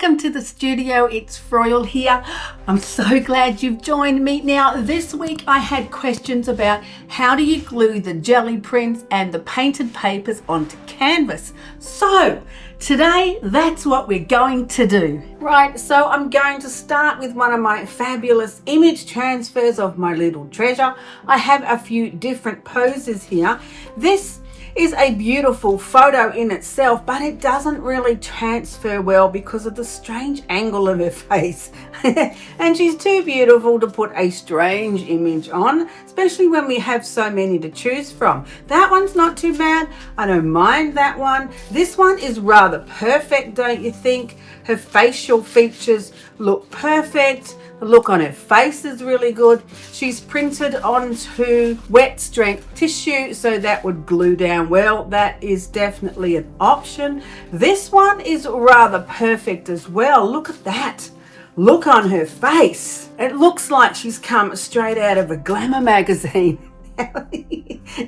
welcome to the studio. It's Froyle here. I'm so glad you've joined me. Now, this week I had questions about how do you glue the jelly prints and the painted papers onto canvas. So today, that's what we're going to do. Right, so I'm going to start with one of my fabulous image transfers of my little treasure. I have a few different poses here. This is a beautiful photo in itself, but it doesn't really transfer well because of the strange angle of her face. And she's too beautiful to put a strange image on, especially when we have so many to choose from. That one's not too bad. I don't mind that one. This one is rather perfect, don't you think? Her facial features look perfect. The look on her face is really good. She's printed onto wet strength tissue, so that would glue down well. That is definitely an option. This one is rather perfect as well. Look at that. Look on her face. It looks like she's come straight out of a glamour magazine.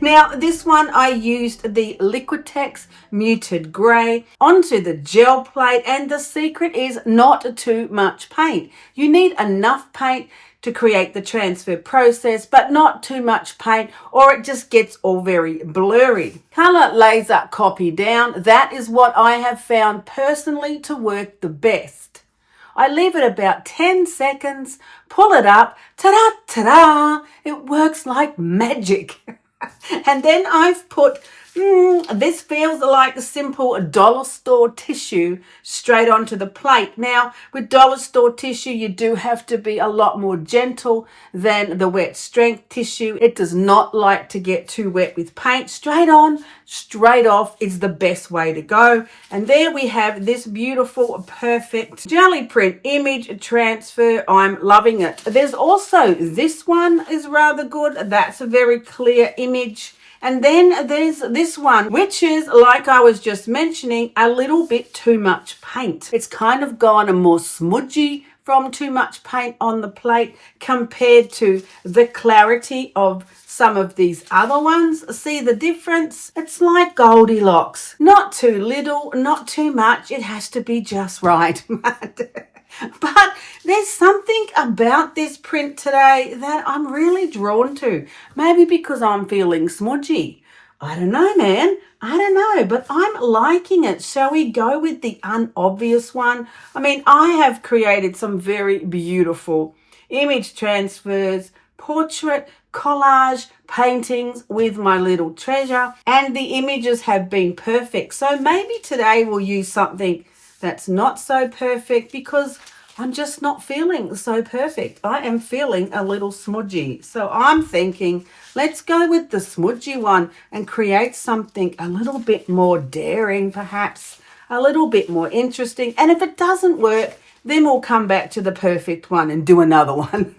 Now, this one I used the Liquitex Muted Grey onto the gel plate, and the secret is not too much paint. You need enough paint to create the transfer process, but not too much paint or it just gets all very blurry. Color laser copy down, that is what I have found personally to work the best. I leave it about 10 seconds, pull it up, ta-da, ta-da, it works like magic. And then I've put, this feels like a simple dollar store tissue straight onto the plate. Now, with dollar store tissue, you do have to be a lot more gentle than the wet strength tissue. It does not like to get too wet with paint. Straight on, straight off is the best way to go. And there we have this beautiful, perfect jelly print image transfer. I'm loving it. There's also this one is rather good. That's a very clear image. And then there's this one, which is, like I was just mentioning, a little bit too much paint. It's kind of gone a more smudgy from too much paint on the plate compared to the clarity of some of these other ones. See the difference? It's like Goldilocks. Not too little, not too much. It has to be just right. But there's something about this print today that I'm really drawn to. Maybe because I'm feeling smudgy. I don't know, man. I don't know, but I'm liking it. Shall we go with the unobvious one? I mean, I have created some very beautiful image transfers, portrait, collage, paintings with my little treasure, and the images have been perfect. So maybe today we'll use something that's not so perfect because I'm just not feeling so perfect. I am feeling a little smudgy. So I'm thinking, let's go with the smudgy one and create something a little bit more daring, perhaps, a little bit more interesting. And if it doesn't work, then we'll come back to the perfect one and do another one.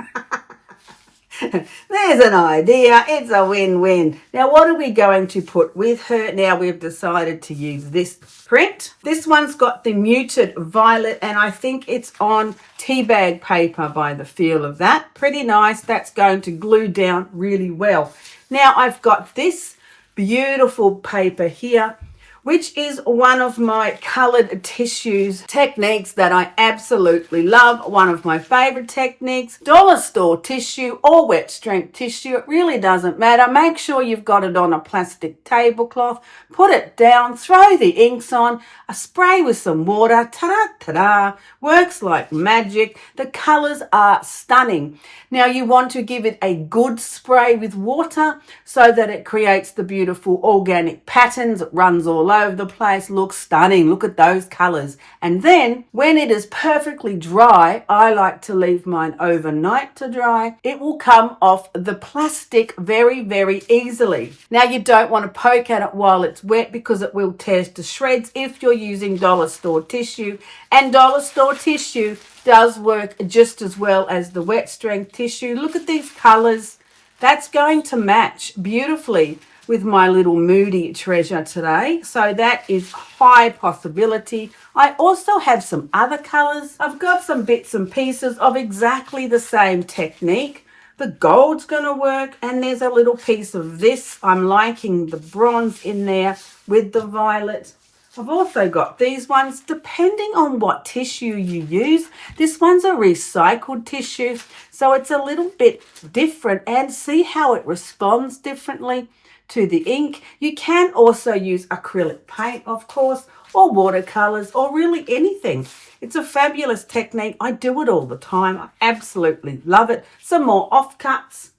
There's an idea. It's a win-win. Now, what are we going to put with her? Now, we've decided to use this print. This one's got the muted violet, and I think it's on tea bag paper by the feel of that. Pretty nice. That's going to glue down really well. Now, I've got this beautiful paper here, which is one of my colored tissues techniques that I absolutely love. One of my favorite techniques. Dollar store tissue or wet strength tissue, it really doesn't matter. Make sure you've got it on a plastic tablecloth. Put it down, throw the inks on, a spray with some water, ta-da, ta-da. Works like magic. The colors are stunning. Now you want to give it a good spray with water so that it creates the beautiful organic patterns. It runs all over the place, looks stunning. Look at those colors. And then when it is perfectly dry, I like to leave mine overnight to dry. It will come off the plastic very, very easily. Now you don't want to poke at it while it's wet because it will tear to shreds if you're using dollar store tissue. And dollar store tissue does work just as well as the wet strength tissue. Look at these colors. That's going to match beautifully with my little moody treasure today. So that is high possibility. I also have some other colors. I've got some bits and pieces of exactly the same technique. The gold's going to work, and there's a little piece of this. I'm liking the bronze in there with the violet. I've also got these ones, depending on what tissue you use. This one's a recycled tissue, so it's a little bit different, and see how it responds differently to the ink. You can also use acrylic paint, of course, or watercolors, or really anything. It's a fabulous technique. I do it all the time. I absolutely love it. Some more offcuts.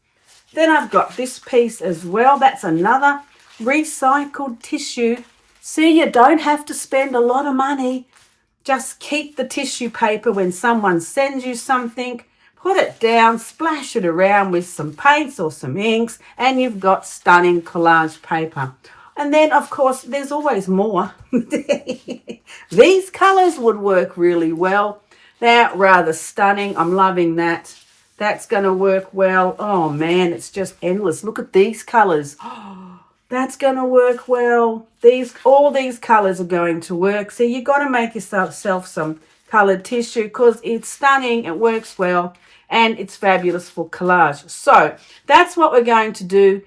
Then I've got this piece as well. That's another recycled tissue. See, you don't have to spend a lot of money. Just keep the tissue paper when someone sends you something, put it down, splash it around with some paints or some inks, and you've got stunning collage paper. And then, of course, there's always more. These colours would work really well. They're rather stunning. I'm loving that. That's going to work well. Oh, man, it's just endless. Look at these colours. That's going to work well. All these colours are going to work. So you've got to make yourself some coloured tissue because it's stunning, it works well, and it's fabulous for collage. So that's what we're going to do.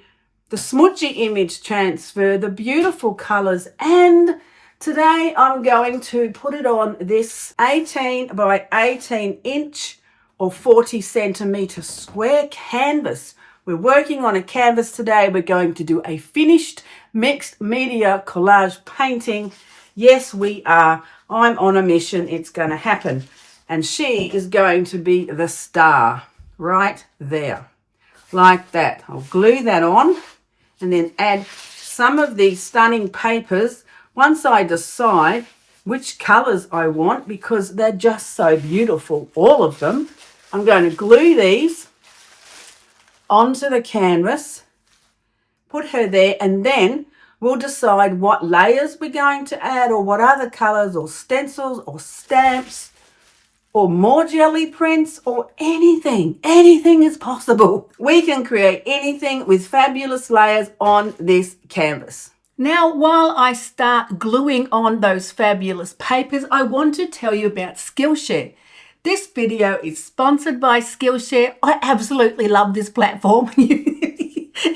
The smudgy image transfer, the beautiful colours, and today I'm going to put it on this 18 by 18 inch or 40 centimetre square canvas. We're working on a canvas today. We're going to do a finished mixed media collage painting. Yes, we are. I'm on a mission. It's going to happen. And she is going to be the star right there, like that. I'll glue that on and then add some of these stunning papers once I decide which colours I want, because they're just so beautiful, all of them. I'm going to glue these onto the canvas, put her there, and then we'll decide what layers we're going to add, or what other colours, or stencils, or stamps, or more jelly prints, or anything. Anything is possible. We can create anything with fabulous layers on this canvas. Now, while I start gluing on those fabulous papers, I want to tell you about Skillshare. This video is sponsored by Skillshare. I absolutely love this platform.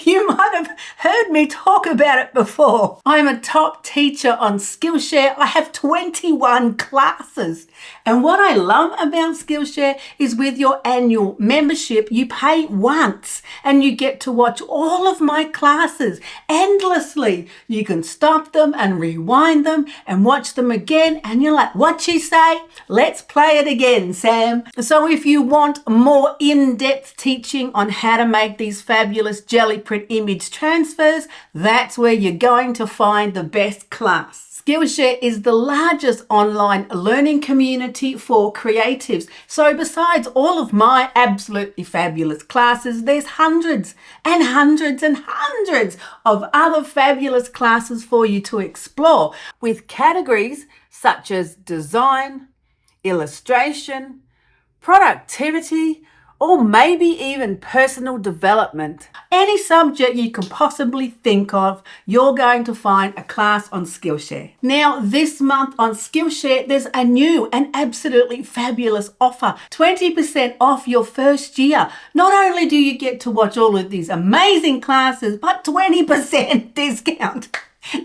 You might have heard me talk about it before. I'm a top teacher on Skillshare. I have 21 classes. And what I love about Skillshare is with your annual membership, you pay once and you get to watch all of my classes endlessly. You can stop them and rewind them and watch them again. And you're like, what'd she say? Let's play it again, Sam. So if you want more in-depth teaching on how to make these fabulous jelly print image transfers, that's where you're going to find the best class. Skillshare is the largest online learning community for creatives. So besides all of my absolutely fabulous classes, there's hundreds and hundreds and hundreds of other fabulous classes for you to explore, with categories such as design, illustration, productivity, or maybe even personal development. Any subject you can possibly think of, you're going to find a class on Skillshare. Now, this month on Skillshare, there's a new and absolutely fabulous offer. 20% off your first year. Not only do you get to watch all of these amazing classes, but 20% discount.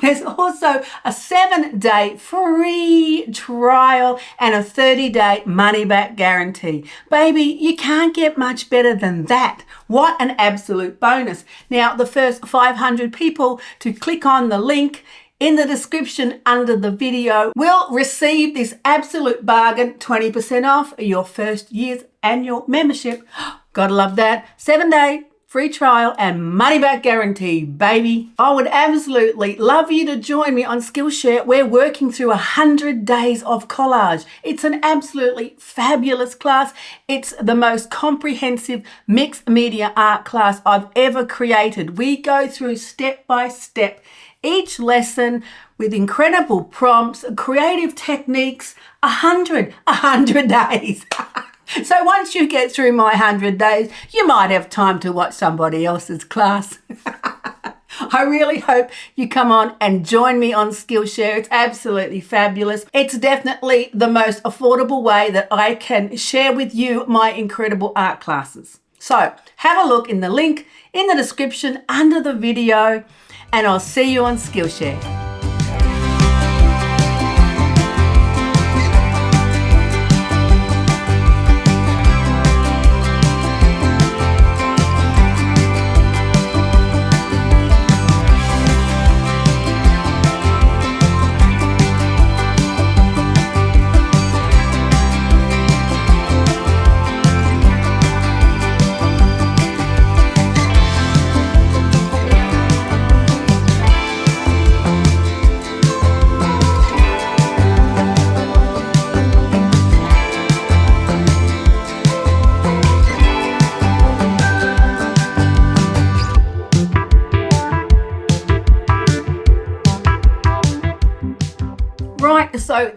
There's also a 7-day free trial and a 30-day money-back guarantee. Baby, you can't get much better than that. What an absolute bonus. Now, the first 500 people to click on the link in the description under the video will receive this absolute bargain, 20% off your first year's annual membership. Gotta love that. 7-day free trial and money back guarantee, baby. I would absolutely love you to join me on Skillshare. We're working through 100 days of collage. It's an absolutely fabulous class. It's the most comprehensive mixed media art class I've ever created. We go through step by step each lesson with incredible prompts, creative techniques, 100 days. So once you get through my 100 days, you might have time to watch somebody else's class. I really hope you come on and join me on Skillshare. It's absolutely fabulous. It's definitely the most affordable way that I can share with you my incredible art classes. So have a look in the link in the description under the video, and I'll see you on Skillshare.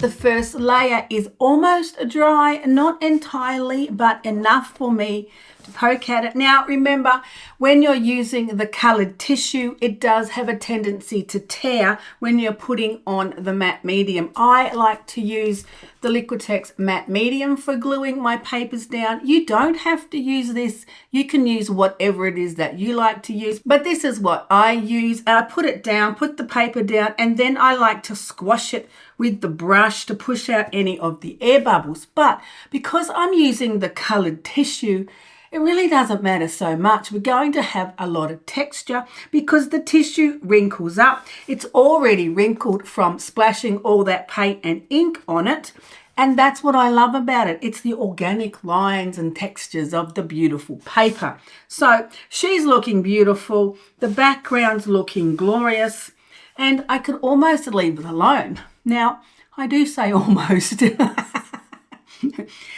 the first layer is almost dry, not entirely, but enough for me to poke at it. Now, remember, when you're using the colored tissue, it does have a tendency to tear when you're putting on the matte medium. I like to use the Liquitex matte medium for gluing my papers down. You don't have to use this. You can use whatever it is that you like to use, but this is what I use. I put it down, put the paper down, and then I like to squash it with the brush to push out any of the air bubbles. But because I'm using the colored tissue, it really doesn't matter so much. We're going to have a lot of texture because the tissue wrinkles up. It's already wrinkled from splashing all that paint and ink on it. And that's what I love about it. It's the organic lines and textures of the beautiful paper. So she's looking beautiful. The background's looking glorious. And I could almost leave it alone. Now, I do say almost.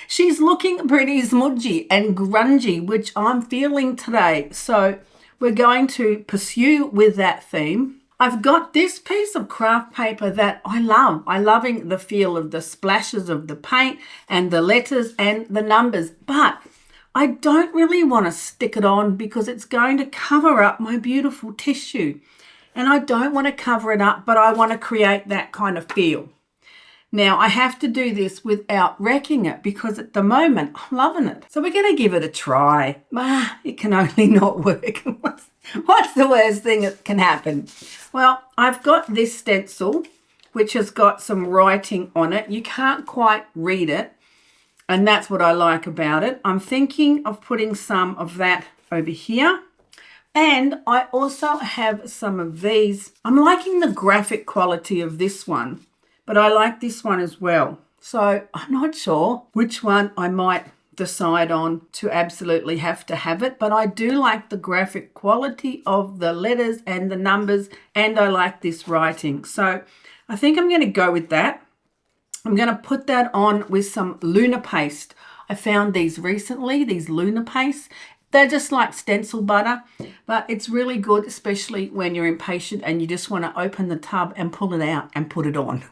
She's looking pretty smudgy and grungy, which I'm feeling today. So we're going to pursue with that theme. I've got this piece of craft paper that I love. I'm loving the feel of the splashes of the paint and the letters and the numbers. But I don't really want to stick it on because it's going to cover up my beautiful tissue. And I don't want to cover it up, but I want to create that kind of feel. Now, I have to do this without wrecking it because at the moment, I'm loving it. So we're going to give it a try. It can only not work. What's the worst thing that can happen? Well, I've got this stencil, which has got some writing on it. You can't quite read it, and that's what I like about it. I'm thinking of putting some of that over here. And I also have some of these. I'm liking the graphic quality of this one, but I like this one as well. So I'm not sure which one I might decide on to absolutely have to have it, but I do like the graphic quality of the letters and the numbers, and I like this writing. So I think I'm going to go with that. I'm going to put that on with some Luna paste. I found these recently, these Luna paste. They're just like stencil butter, but it's really good, especially when you're impatient and you just want to open the tub and pull it out and put it on.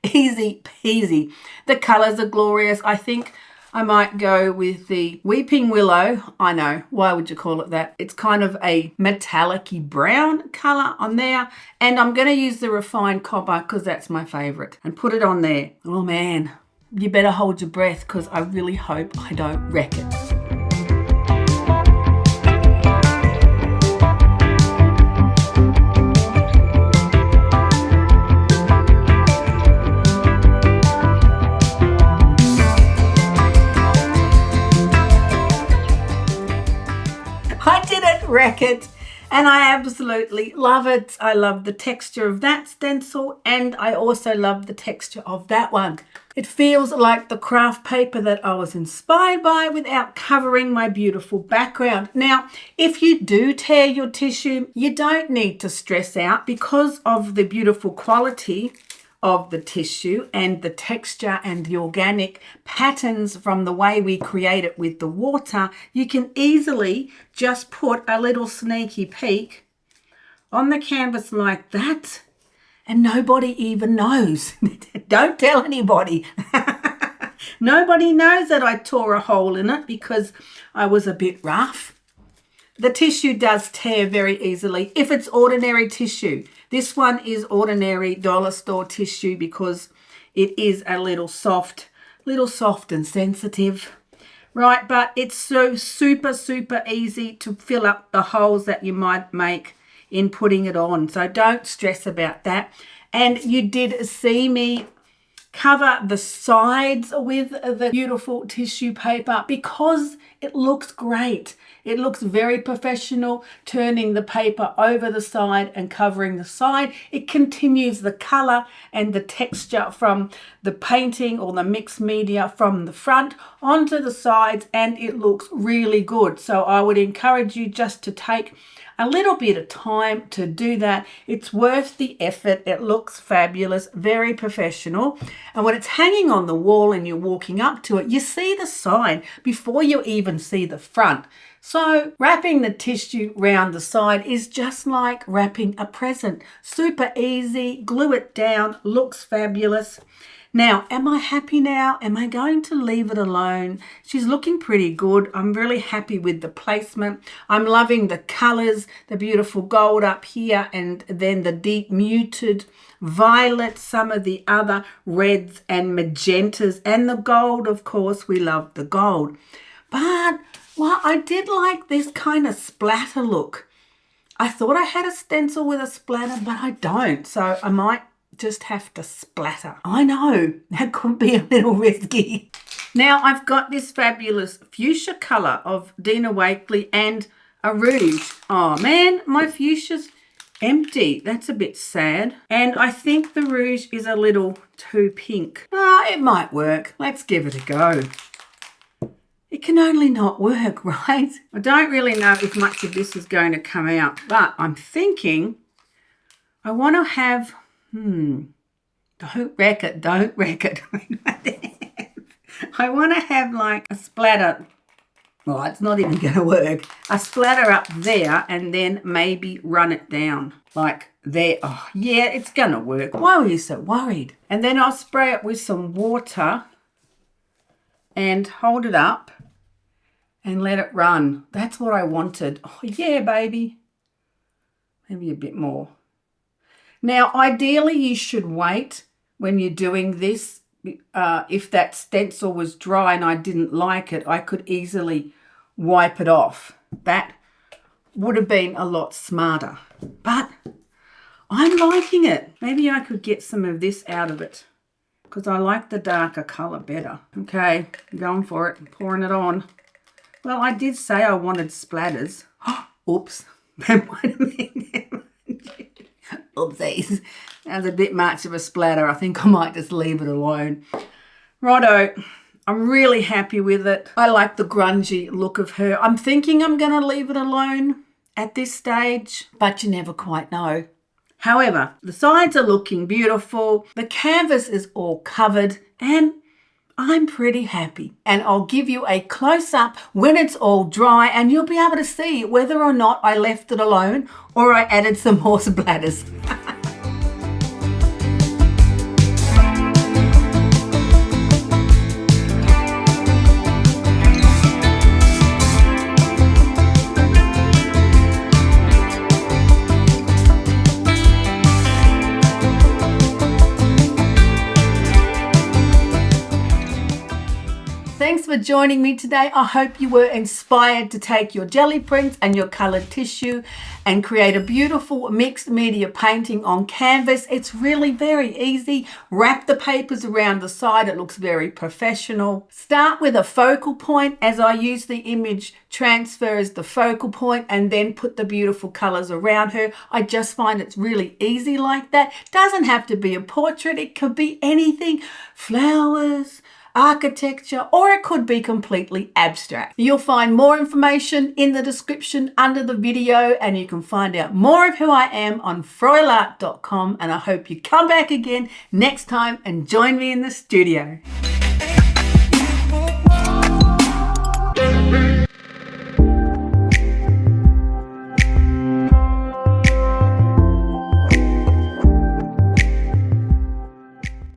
Easy peasy. The colors are glorious. I think I might go with the Weeping Willow. I know, why would you call it that? It's kind of a metallic-y brown color on there. And I'm going to use the refined copper because that's my favorite. And put it on there. Oh man, you better hold your breath because I really hope I don't wreck it. Wreck it, and I absolutely love it. I love the texture of that stencil, and I also love the texture of that one. It feels like the craft paper that I was inspired by without covering my beautiful background. Now, if you do tear your tissue, you don't need to stress out because of the beautiful quality of the tissue and the texture and the organic patterns from the way we create it with the water. You can easily just put a little sneaky peek on the canvas like that and nobody even knows. Don't tell anybody. Nobody knows that I tore a hole in it because I was a bit rough. The tissue does tear very easily if it's ordinary tissue. This one is ordinary dollar store tissue because it is a little soft and sensitive, right? But it's so super easy to fill up the holes that you might make in putting it on. So don't stress about that. And you did see me cover the sides with the beautiful tissue paper because it looks great. It looks very professional, turning the paper over the side and covering the side. It continues the color and the texture from the painting or the mixed media from the front onto the sides, and it looks really good. So I would encourage you just to take a little bit of time to do that. It's worth the effort. It looks fabulous, very professional. And when it's hanging on the wall and you're walking up to it, you see the side before you even see the front. So wrapping the tissue round the side is just like wrapping a present. Super easy, glue it down, looks fabulous. Now, am I happy now? Am I going to leave it alone? She's looking pretty good. I'm really happy with the placement. I'm loving the colors, the beautiful gold up here, and then the deep muted violet, some of the other reds and magentas, and the gold, of course. We love the gold. But, well, I did like this kind of splatter look. I thought I had a stencil with a splatter, but I don't. So I might just have to splatter. I know, that could be a little risky. Now I've got this fabulous fuchsia colour of Dina Wakley and a rouge. Oh man, my fuchsia's empty. That's a bit sad. And I think the rouge is a little too pink. It might work. Let's give it a go. It can only not work, right? I don't really know if much of this is going to come out, but I'm thinking I want to have don't wreck it. I want to have like a splatter. Well, it's not even going to work. A splatter up there and then maybe run it down like there. Oh, yeah, it's going to work. Why were you so worried? And then I'll spray it with some water and hold it up and let it run. That's what I wanted. Oh, yeah, baby. Maybe a bit more. Now, ideally, you should wait when you're doing this. If that stencil was dry and I didn't like it, I could easily wipe it off. That would have been a lot smarter. But I'm liking it. Maybe I could get some of this out of it because I like the darker colour better. Okay, I'm going for it. I'm pouring it on. Well, I did say I wanted splatters. Oops. That might have been... Oopsies. That was a bit much of a splatter. I think I might just leave it alone. Righto. I'm really happy with it. I like the grungy look of her. I'm thinking I'm going to leave it alone at this stage, but you never quite know. However, the sides are looking beautiful. The canvas is all covered and I'm pretty happy. And I'll give you a close-up when it's all dry and you'll be able to see whether or not I left it alone or I added some more splatters. Thanks for joining me today. I hope you were inspired to take your jelly prints and your coloured tissue and create a beautiful mixed media painting on canvas. It's really very easy. Wrap the papers around the side. It looks very professional. Start with a focal point as I use the image transfer as the focal point and then put the beautiful colours around her. I just find it's really easy like that. Doesn't have to be a portrait. It could be anything. Flowers, architecture, or it could be completely abstract. You'll find more information in the description under the video and you can find out more of who I am on froilart.com, and I hope you come back again next time and join me in the studio.